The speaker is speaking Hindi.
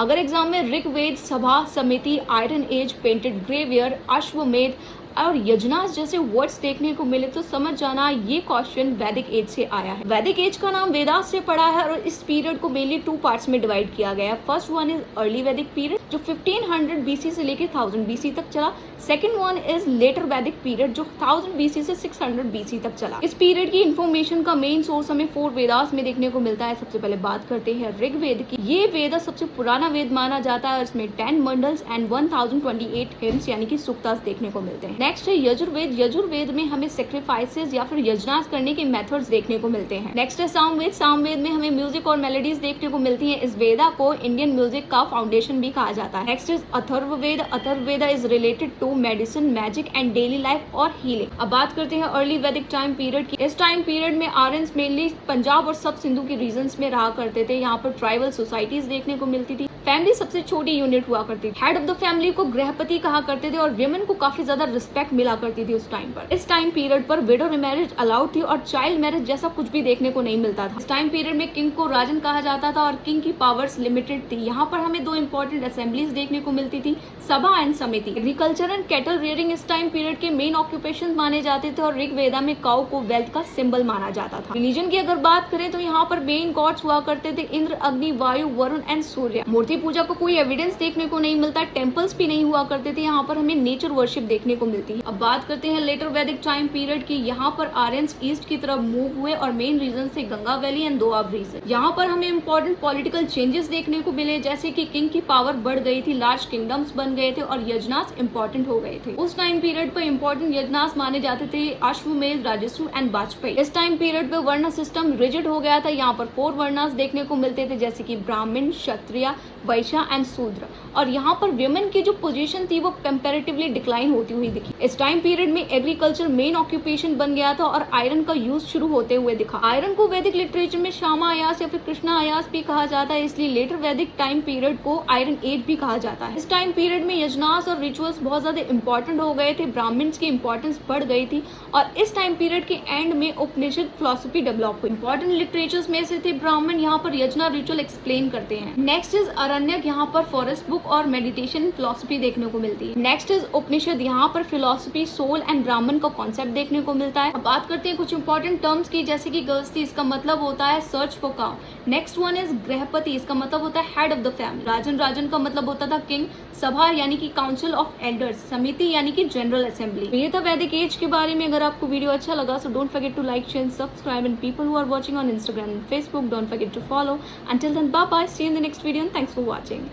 अगर एग्जाम में ऋग्वेद, सभा, समिति, आयरन एज, पेंटेड ग्रेवियर, अश्वमेध और यजनास जैसे वर्ड्स देखने को मिले तो समझ जाना ये क्वेश्चन वैदिक एज से आया है। वैदिक एज का नाम वेदास से पड़ा है और इस पीरियड को मेनली 2 पार्ट्स में डिवाइड किया गया है। फर्स्ट वन इज अर्ली वैदिक पीरियड जो 1500 बीसी से लेकर 1000 बीसी तक चला। सेकेंड वन इज लेटर वैदिक पीरियड जो 1000 बीसी से 600 बीसी तक चला। इस पीरियड की इन्फॉर्मेशन का मेन सोर्स हमें 4 वेदास में देखने को मिलता है। सबसे पहले बात करते हैं ऋग्वेद की। ये वेद सबसे पुराना वेद माना जाता है और इसमें 10 मंडल्स एंड 1028 हिम्स यानी कि सूक्तास देखने को मिलते हैं। नेक्स्ट है यजुर्वेद। यजुर्वेद में हमें सेक्रीफाइसेस या फिर यजनास करने के मेथड्स देखने को मिलते हैं। नेक्स्ट है सामवेद। सामवेद में हमें म्यूजिक और मेलोडीज देखने को मिलती हैं। इस वेदा को इंडियन म्यूजिक का फाउंडेशन भी कहा जाता है। Next is Atharvaveda. Atharvaveda is related to medicine, magic and daily life और हीलिंग। अब बात करते हैं अर्ली वैदिक टाइम पीरियड की। इस टाइम पीरियड में आर्यंस मेनली पंजाब और सब सिंधु के रीजन्स में रहा करते थे। यहाँ पर ट्राइबल सोसाइटीज देखने को मिलती थी। फैमिली सबसे छोटी यूनिट हुआ करती थी। हेड ऑफ द फैमिली को गृहपति कहा करते थे और विमेन को काफी ज्यादा रिस्पेक्ट मिला करती थी उस टाइम पर। इस टाइम पीरियड पर विडो मैरिज अलाउड थी और चाइल्ड मैरिज जैसा कुछ भी देखने को नहीं मिलता था। इस टाइम पीरियड में किंग को राजन कहा जाता था और किंग की पावर्स लिमिटेड थी। यहाँ पर हमें 2 इंपॉर्टेंट असेंबलीज देखने को मिलती थी, सभा एंड समिति। एग्रीकल्चर एंड कैटल रेयरिंग इस टाइम पीरियड के मेन ऑक्यूपेशन माने जाते थे और ऋग्वेदा में काउ को वेल्थ का सिंबल माना जाता था। रिलीजन की अगर बात करें तो यहाँ पर मेन गॉड्स हुआ करते थे इंद्र, अग्नि, वायु, वरुण एंड सूर्य। मूर्ति पूजा को कोई एविडेंस देखने को नहीं मिलता। टेम्पल्स भी नहीं हुआ करते थे। यहाँ पर हमें नेचर वर्शिप देखने को मिलती है। अब बात करते हैं लेटर वैदिक टाइम पीरियड की। यहाँ पर आर्यंस ईस्ट की तरफ मूव हुए और मेन रीजन से Ganga valley and Doab region. यहाँ पर हमें इंपॉर्टेंट पॉलिटिकल चेंजेस देखने को मिले, जैसे कि किंग की पावर बढ़ गई थी, लार्ज किंगडम्स बन गए थे और यजनास इंपॉर्टेंट हो गए थे। उस टाइम पीरियड पर इंपॉर्टेंट यजनास माने जाते थे अश्वमेध, राजस्व एंड वाजपेयी। इस टाइम पीरियड पे वर्ण सिस्टम रिजिड हो गया था। यहाँ पर 4 वर्णास देखने को मिलते थे, जैसे कि ब्राह्मण, क्षत्रिय, वैश्य एंड शूद्र। और यहाँ पर विमेन की जो पोजीशन थी वो कंपैरेटिवली डिक्लाइन होती हुई दिखी। इस टाइम पीरियड में एग्रीकल्चर मेन ऑक्यूपेशन बन गया था और आयरन का यूज शुरू होते हुए दिखा। आयरन को वैदिक लिटरेचर में श्यामा आयास या फिर कृष्णा आयास भी कहा जाता है, इसलिए लेटर वैदिक टाइम पीरियड को आयरन एज भी कहा जाता है। इस टाइम पीरियड में यजनास और रिचुअल्स बहुत ज्यादा इंपॉर्टेंट हो गए थे। ब्राह्मण्स की इंपॉर्टेंस बढ़ गई थी और इस टाइम पीरियड के एंड में उपनिषद फिलोसफी डेवलप हुई। इंपॉर्टेंट लिटरेचर्स में से थे ब्राह्मण। यहाँ पर यजना रिचुअल एक्सप्लेन करते हैं। Next is Aranyak. यहाँ पर फॉरेस्ट बुक और मेडिटेशन फिलोसफी देखने को मिलती है। नेक्स्ट इज उपनिषद। यहाँ पर फिलोसफी, सोल एंड ब्राह्मण का कॉन्सेप्ट देखने को मिलता है। अब बात करते हैं कुछ इंपॉर्टेंट टर्म्स की, जैसे कि गृहस्थी, इसका मतलब होता है search for cow. Next one is गृहपति, इसका मतलब होता है हेड ऑफ द फैमिली। राजन, राजन का मतलब होता था किंग। सभा यानी कि काउंसिल ऑफ एल्डर्स। समिति यानी कि जनरल असेंबली। ये था वैदिक एज के बारे में। अगर आपको वीडियो अच्छा लगा so don't forget to like, share, subscribe and people who are watching on Instagram and Facebook, don't forget to follow. Until then, bye bye, see you in the next video and thanks for watching.